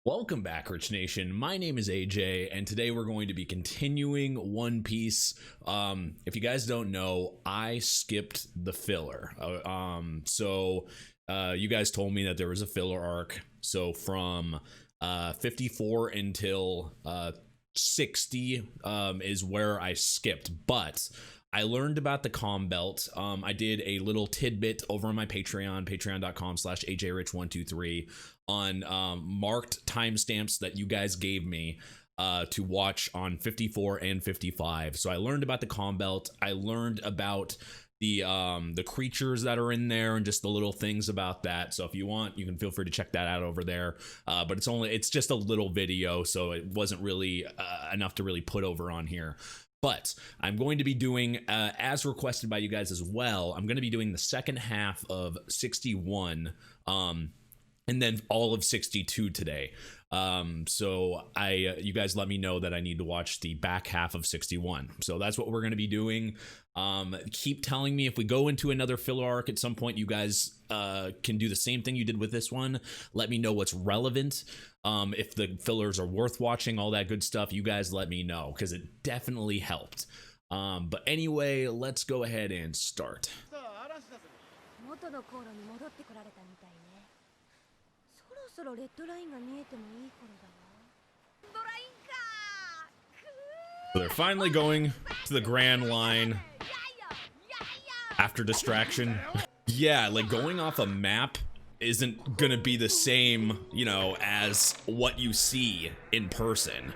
Welcome back, Rich Nation. My name is AJ, and today we're going to be continuing One Piece. If you guys don't know, I skipped the filler. You guys told me that there was a filler arc. So from 54 until 60 is where I skipped, but I learned about the comm belt. I did a little tidbit over on my Patreon, patreon.com/ajrich123 on marked timestamps that you guys gave me to watch on 54 and 55. So I learned about the comm belt. I learned about the creatures that are in there and just the little things about that. So if you want, you can feel free to check that out over there. But it's just a little video, so it wasn't really enough to really put over on here. But I'm going to be doing, as requested by you guys as well, I'm going to be doing the second half of 61, and then all of 62 today. You guys let me know that I need to watch the back half of 61. So that's what we're going to be doing. Keep telling me if we go into another filler arc at some point, you guys can do the same thing you did with this one. Let me know what's relevant. If the fillers are worth watching, all that good stuff, you guys let me know, because it definitely helped. But anyway, let's go ahead and start. So they're finally going to the Grand Line after distraction. Yeah, like going off a map isn't gonna be the same, you know, as what you see in person.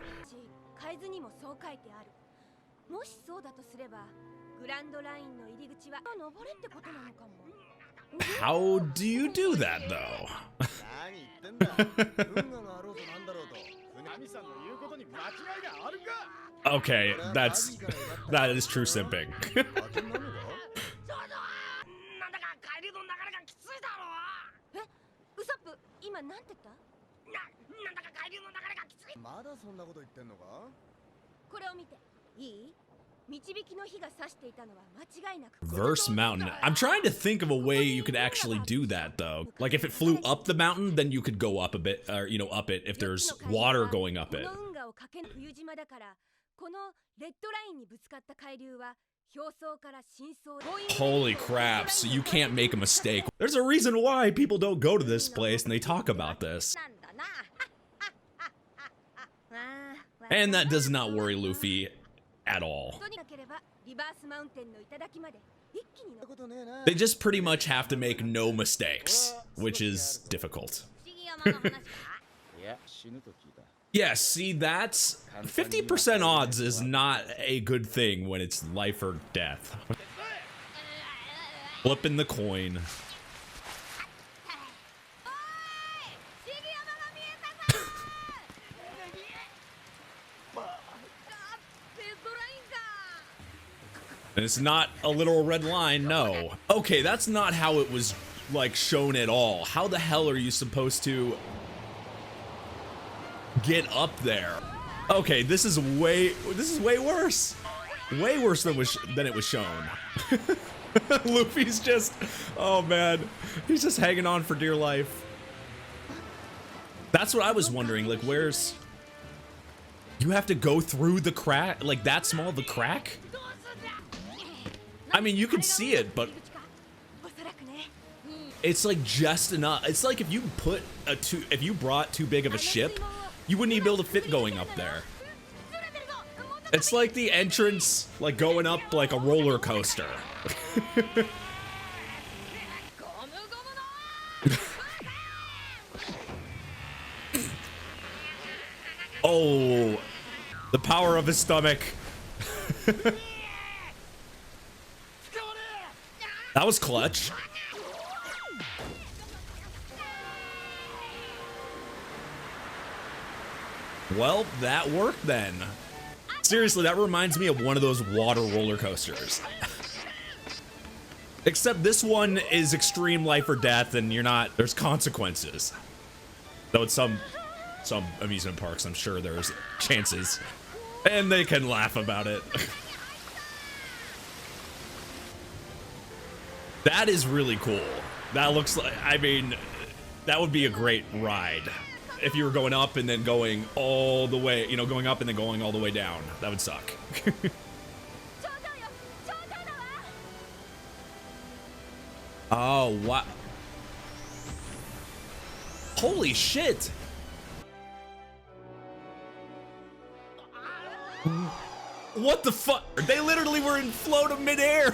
How do you do that, though? Okay, that is true simping. Verse mountain. I'm trying to think of a way you could actually do that, though. Like if it flew up the mountain, then you could go up a bit, or you know, up it if there's water going up it. Holy crap, so you can't make a mistake. There's a reason why people don't go to this place and they talk about this. And that does not worry Luffy at all. They just pretty much have to make no mistakes, which is difficult. Yeah, see, that's 50% odds is not a good thing when it's life or death. Flipping the coin. And it's not a literal red line, no. Okay, that's not how it was, like, shown at all. How the hell are you supposed to get up there? Okay, this is way worse. Way worse than it was shown. Luffy's just, oh man, he's just hanging on for dear life. That's what I was wondering, like, where's... You have to go through the crack, like that small of a crack? I mean, you can see it, but it's like just enough. It's like if you brought too big of a ship, you wouldn't even be able to fit going up there. It's like the entrance, like going up like a roller coaster. Oh, the power of his stomach. That was clutch. Well, that worked then. Seriously, that reminds me of one of those water roller coasters. Except this one is extreme life or death, and there's consequences. Though at some amusement parks, I'm sure there's chances. And they can laugh about it. That is really cool. That looks like, I mean, that would be a great ride. if you were going up and then going all the way, you know, going up and then going all the way down. That would suck. Oh, what? Holy shit. What the fuck? They literally were in float of midair.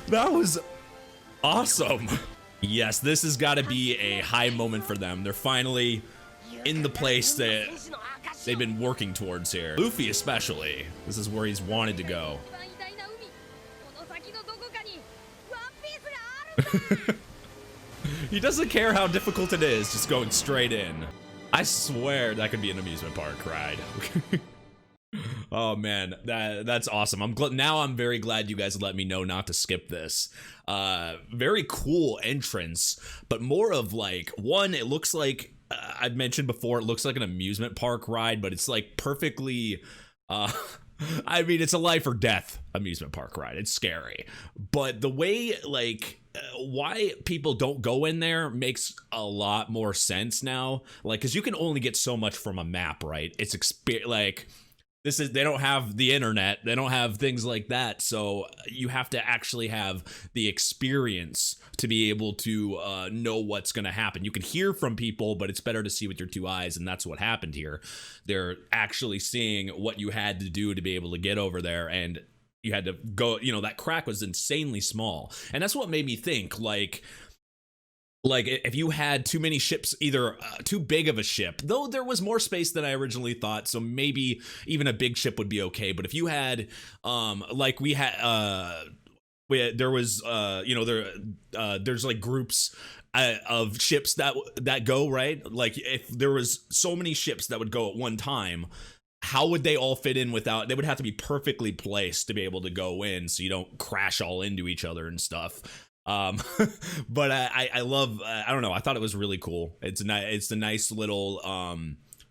That was awesome. Yes, this has got to be a high moment for them. They're finally in the place that they've been working towards here. Luffy especially. This is where he's wanted to go. He doesn't care how difficult it is, just going straight in. I swear that could be an amusement park ride. Oh man, that's awesome. Now I'm very glad you guys let me know not to skip this. Very cool entrance, but more of like, one, it looks like I've mentioned before, it looks like an amusement park ride, but it's like perfectly I mean, it's a life or death amusement park ride. It's scary, but the way, like, why people don't go in there makes a lot more sense now. Like, because you can only get so much from a map, right? It's like, this is, they don't have the internet, they don't have things like that, so you have to actually have the experience to be able to know what's going to happen. You can hear from people, but it's better to see with your two eyes, and that's what happened here. They're actually seeing what you had to do to be able to get over there, and you had to go, you know, that crack was insanely small, and that's what made me think, like if you had too many ships, either too big of a ship, though there was more space than I originally thought, so maybe even a big ship would be okay. But if you had, like we had, there was, you know, there's like groups of ships that go, right? Like if there was so many ships that would go at one time, how would they all fit in without? They would have to be perfectly placed to be able to go in, so you don't crash all into each other and stuff. But I love, I don't know, I thought it was really cool. It's a nice little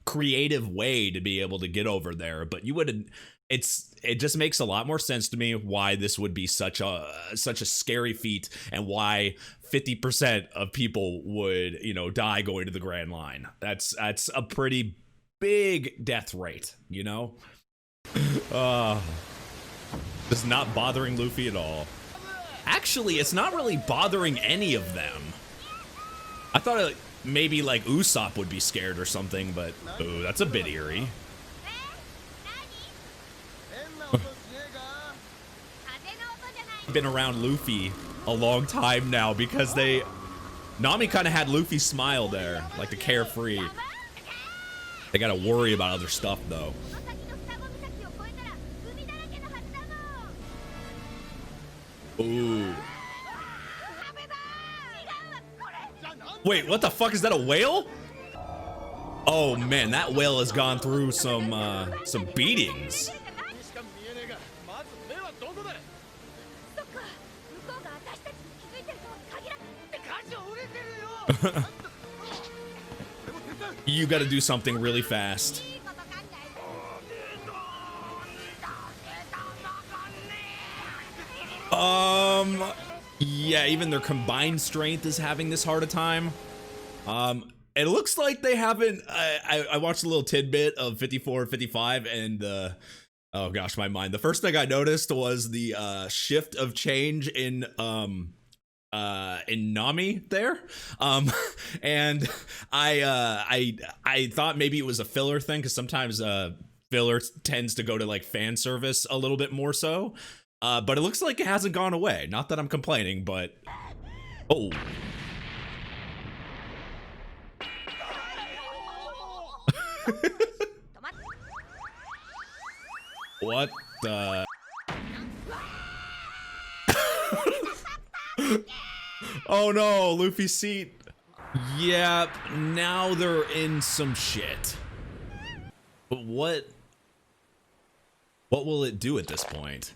creative way to be able to get over there, but you wouldn't, it just makes a lot more sense to me why this would be such a scary feat, and why 50% of people would, you know, die going to the Grand Line. That's a pretty big death rate, you know. Just not bothering Luffy at all. Actually, it's not really bothering any of them. I thought maybe like Usopp would be scared or something, but ooh, that's a bit eerie. Been around Luffy a long time now, because Nami kind of had Luffy's smile there, like the carefree. They gotta worry about other stuff though. Ooh. Wait, what the fuck, is that a whale? Oh man, that whale has gone through some beatings. You gotta do something really fast. Yeah, even their combined strength is having this hard a time. It looks like they haven't, I watched a little tidbit of 54 and 55, and oh gosh, my mind. The first thing I noticed was the shift of change in Nami there, and I thought maybe it was a filler thing, because sometimes filler tends to go to like fan service a little bit more so, but it looks like it hasn't gone away. Not that I'm complaining, but oh. What the? Oh no, Luffy's seat. Yeah, now they're in some shit. But what will it do at this point?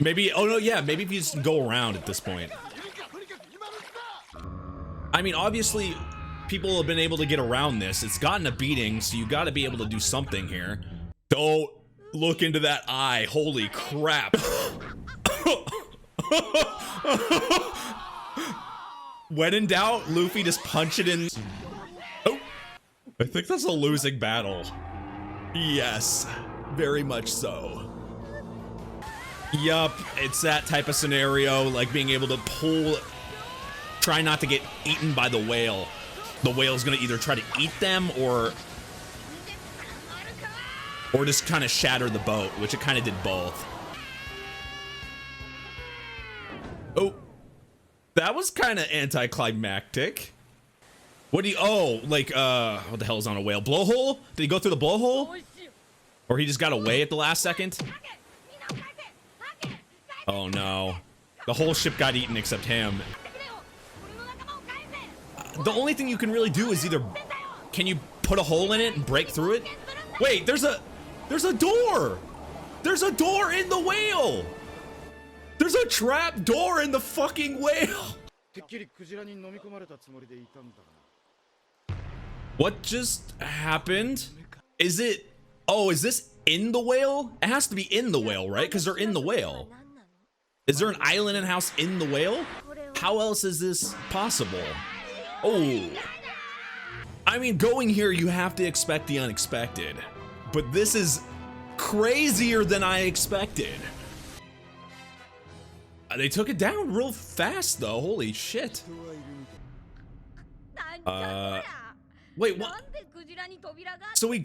Maybe, oh no, yeah, maybe if you just go around at this point. I mean, obviously, people have been able to get around this. It's gotten a beating, so you gotta be able to do something here. Don't look into that eye. Holy crap. When in doubt, Luffy just punch it in. Oh, I think that's a losing battle. Yes, very much so. Yup, it's that type of scenario, like being able to pull, try not to get eaten by the whale. The whale's gonna either try to eat them or just kind of shatter the boat, which it kind of did both. Oh, that was kind of anticlimactic. What do you, oh, like, what the hell is on a whale? Blowhole? Did he go through the blowhole? Or he just got away at the last second? Oh no. The whole ship got eaten except him. The only thing you can really do is either, can you put a hole in it and break through it? Wait, there's a door! There's a door in the whale! There's a trap door in the fucking whale! What just happened? Is it, oh, is this in the whale? It has to be in the whale, right? Because they're in the whale. Is there an island and house in the whale? How else is this possible? Oh. I mean, going here, you have to expect the unexpected. But this is crazier than I expected. They took it down real fast, though. Holy shit. Wait, what? So we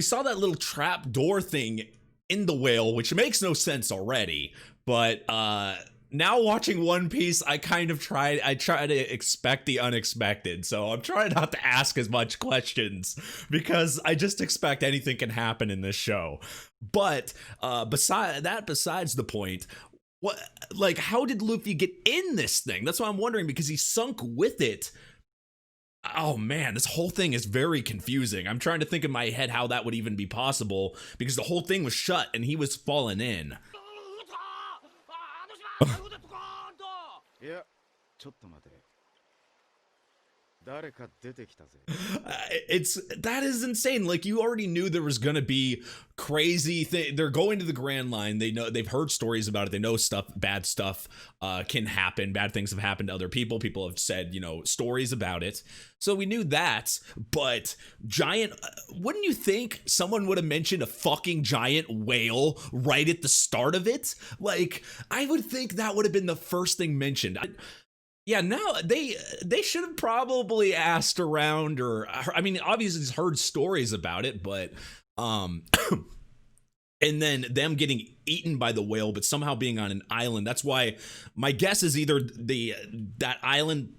saw that little trap door thing in the whale, which makes no sense already. But now watching One Piece, I try to expect the unexpected. So I'm trying not to ask as much questions because I just expect anything can happen in this show. But besides the point, what, like, how did Luffy get in this thing? That's what I'm wondering, because he sunk with it. Oh man, this whole thing is very confusing. I'm trying to think in my head how that would even be possible, because the whole thing was shut and he was falling in. That is insane. Like, you already knew there was gonna be crazy thing. They're going to the Grand Line. They know, they've heard stories about it. They know bad stuff can happen. Bad things have happened to other people. People have said, you know, stories about it. So we knew that. But giant, wouldn't you think someone would have mentioned a fucking giant whale right at the start of it? Like, I would think that would have been the first thing mentioned. Yeah, now they should have probably asked around, or I mean, obviously heard stories about it, but and then them getting eaten by the whale, but somehow being on an island. That's why my guess is either that island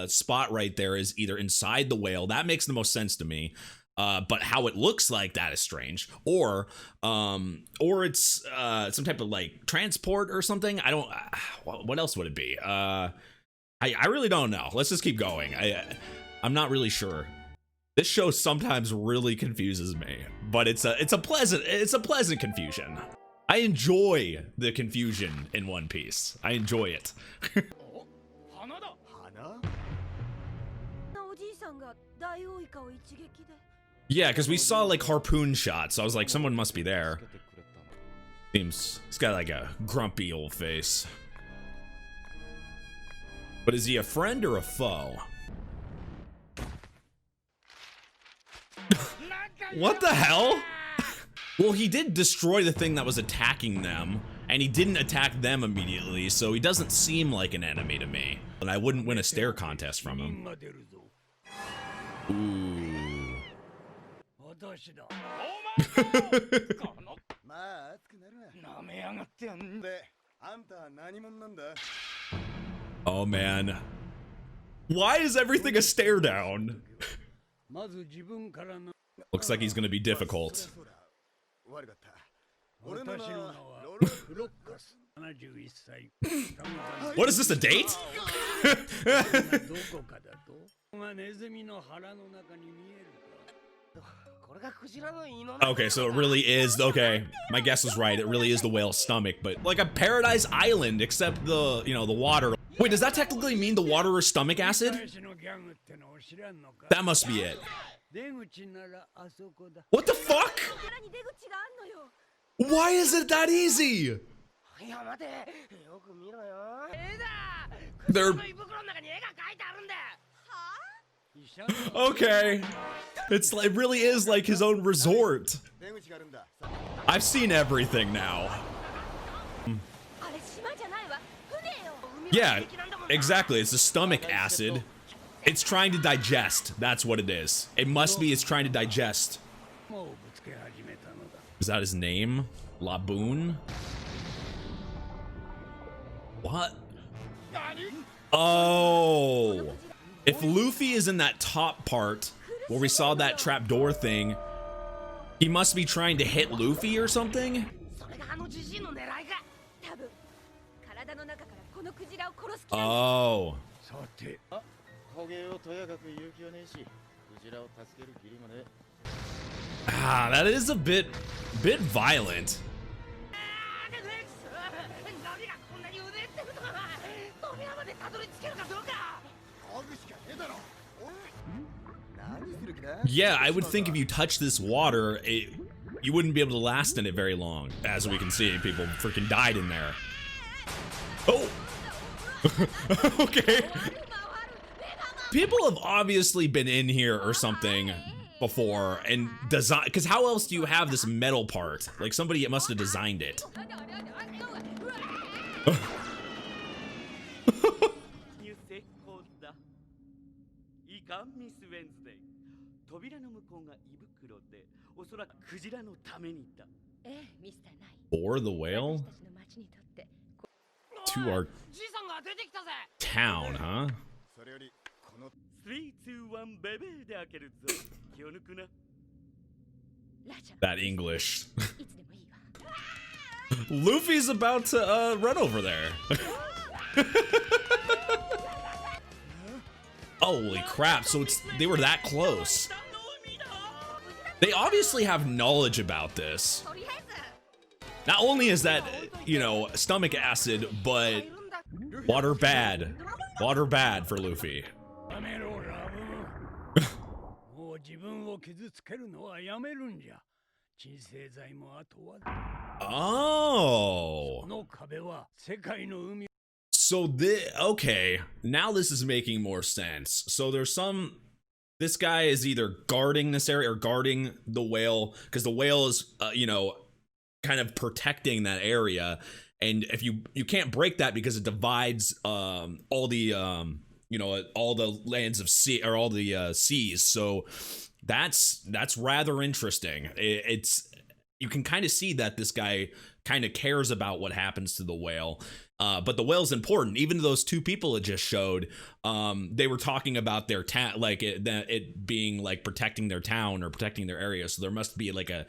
spot right there is either inside the whale. That makes the most sense to me. But how it looks like, that is strange. Or it's some type of like transport or something. I don't. What else would it be? I really don't know. Let's just keep going. I'm not really sure. This show sometimes really confuses me, but it's a pleasant confusion. I enjoy the confusion in One Piece. I enjoy it. Yeah, because we saw like harpoon shots. So I was like, someone must be there. Seems he's got like a grumpy old face. But is he a friend or a foe? What the hell? Well, he did destroy the thing that was attacking them, and he didn't attack them immediately, so he doesn't seem like an enemy to me. And I wouldn't win a stare contest from him. Ooh. Oh man. Why is everything a stare down? Looks like he's gonna be difficult. What is this, a date? Okay, so it really is, okay, my guess was right, it really is the whale's stomach, but like a paradise island, except the, you know, the water. Wait, does that technically mean the water is stomach acid? That must be it. What the fuck? Why is it that easy? They're okay. It really is like his own resort. I've seen everything now. Yeah, exactly. It's the stomach acid. It's trying to digest. That's what it is. It must be. It's trying to digest. Is that his name? Laboon? What? Oh. If Luffy is in that top part where we saw that trapdoor thing, he must be trying to hit Luffy or something? Oh. Ah, that is a bit violent. Yeah, I would think if you touch this water, you wouldn't be able to last in it very long. As we can see, people freaking died in there. Oh! Okay. People have obviously been in here or something before and design, because how else do you have this metal part? Like somebody must have designed it. Or the whale? To our town, huh? 3, 2, 1, baby. That English. Luffy's about to run over there. Holy crap, so they were that close. They obviously have knowledge about this. Not only is that, you know, stomach acid, but water bad. Water bad for Luffy. Oh. So okay, now this is making more sense. So there's this guy is either guarding this area or guarding the whale, because the whale is, you know, kind of protecting that area. And if you can't break that because it divides all the you know, all the lands of sea, or all the seas. So that's rather interesting. You can kind of see that this guy kind of cares about what happens to the whale. But the whale's important. Even those two people it just showed, they were talking about their town, like it being like protecting their town or protecting their area. So there must be like a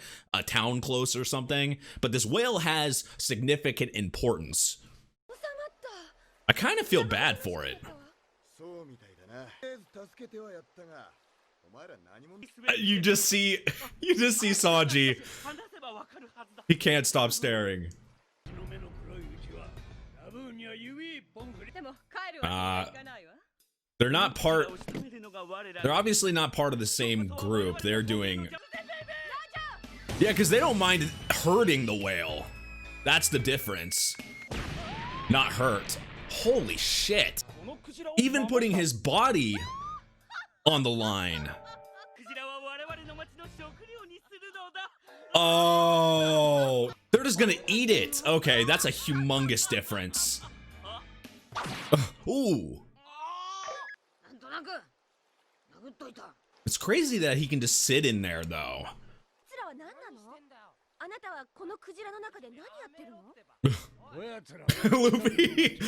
town close or something. But this whale has significant importance. I kind of feel bad for it. You just see Sanji. He can't stop staring. They're not part. They're obviously not part of the same group. They're doing. Yeah, because they don't mind hurting the whale. That's the difference. Not hurt. Holy shit. Even putting his body on the line. Oh, they're just gonna eat it. Okay, that's a humongous difference. Ooh. It's crazy that he can just sit in there, though. Luffy.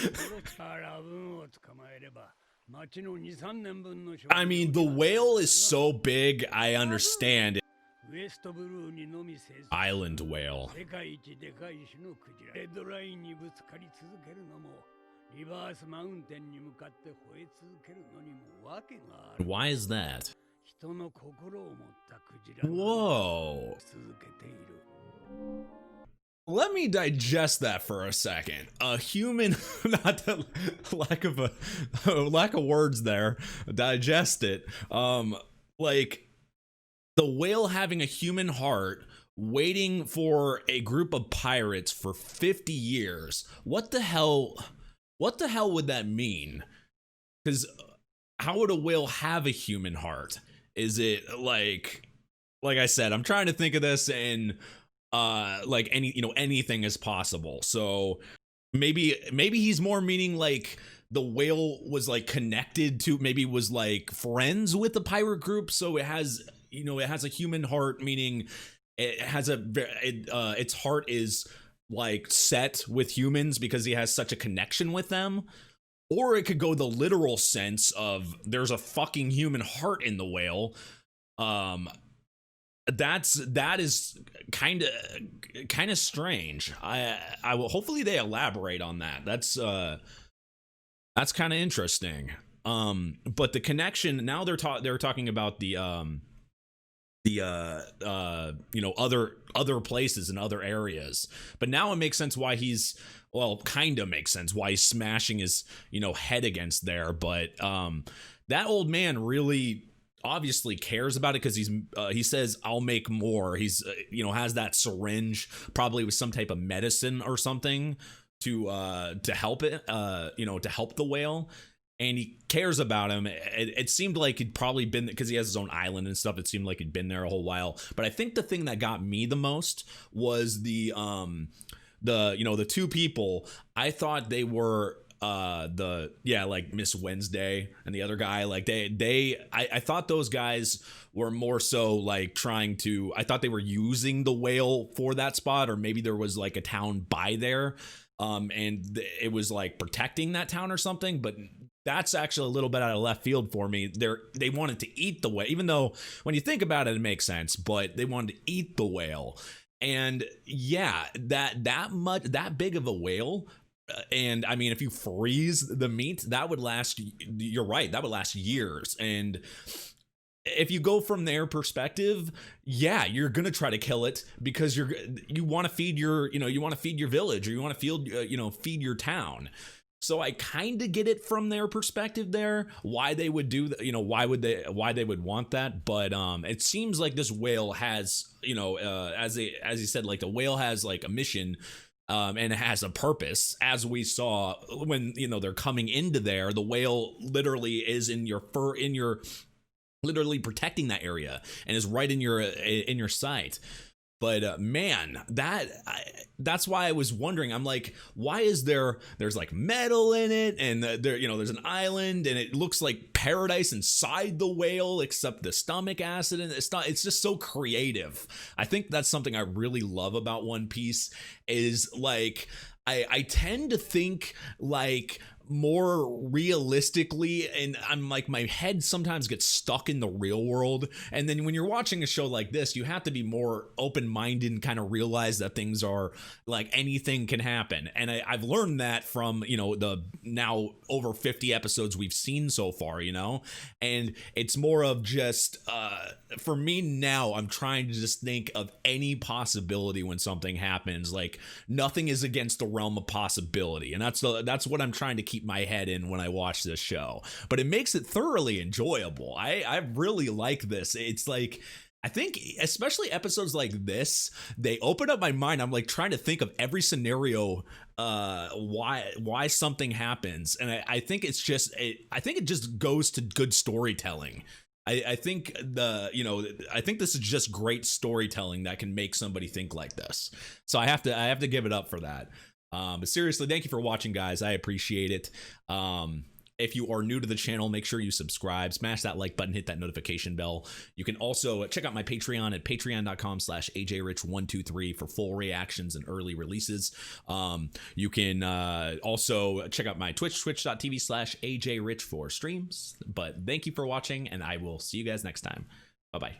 I mean, the whale is so big, I understand. Island whale. Why is that? Whoa. Let me digest that for a second. A human, not the lack of words there. Digest it. Like the whale having a human heart waiting for a group of pirates for 50 years. What the hell would that mean? Because how would a whale have a human heart? Is it like I said, I'm trying to think of this, and like anything is possible. So maybe he's more meaning like the whale was like connected to, maybe was like friends with the pirate group, so it has a human heart, meaning it has its heart is like set with humans because he has such a connection with them. Or it could go the literal sense of there's a fucking human heart in the whale. That is kind of strange. I will, hopefully they elaborate on that. That's kind of interesting. But the connection, now they're talking about the other places and other areas. But now it makes sense why he's, well, kind of makes sense why he's smashing his head against there. But that old man really obviously cares about it, because he says I'll make more. He's has that syringe, probably with some type of medicine or something to help it, to help the whale. And he cares about him. It seemed like he'd probably been, because he has his own island and stuff, it seemed like he'd been there a whole while. But I think the thing that got me the most was the two people. I thought they were like Miss Wednesday and the other guy, like I thought those guys were more so like trying to, I thought they were using the whale for that spot, or maybe there was like a town by there, and it was like protecting that town or something. But that's actually a little bit out of left field for me. They wanted to eat the whale, even though when you think about it, it makes sense, but they wanted to eat the whale. And yeah, that big of a whale. And I mean, if you freeze the meat, that would last, you're right, that would last years. And if you go from their perspective, yeah, you're going to try to kill it because you want to feed your village, or you want to feed your town. So I kind of get it from their perspective there, why they would do that, why they would want that. But it seems like this whale has, as he said, like the whale has like a mission, and it has a purpose. As we saw when they're coming into there, the whale literally is in your fur, literally protecting that area, and is right in your sight. But man, that's why I was wondering. I'm like, why is there's like metal in it, and there's an island, and it looks like paradise inside the whale, except the stomach acid, and it's just so creative. I think that's something I really love about One Piece, is like I tend to think like more realistically, and I'm like, my head sometimes gets stuck in the real world. And then when you're watching a show like this, you have to be more open-minded and kind of realize that things are like, anything can happen. And I've learned that from the now over 50 episodes we've seen so far, and it's more of just for me now, I'm trying to just think of any possibility when something happens. Like, nothing is against the realm of possibility, and that's what I'm trying to keep my head in when I watch this show. But it makes it thoroughly enjoyable. I really like this. It's like, I think especially episodes like this, they open up my mind. I'm like trying to think of every scenario, why something happens, and I think it's just I think it just goes to good storytelling. I think I think this is just great storytelling that can make somebody think like this. So I have to give it up for that. But seriously, thank you for watching, guys. I appreciate it. If you are new to the channel, make sure you subscribe, smash that like button, hit that notification bell. You can also check out my Patreon at patreon.com/ajrich123 for full reactions and early releases. You can also check out my Twitch, twitch.tv/ajrich for streams. But thank you for watching, and I will see you guys next time. Bye-bye.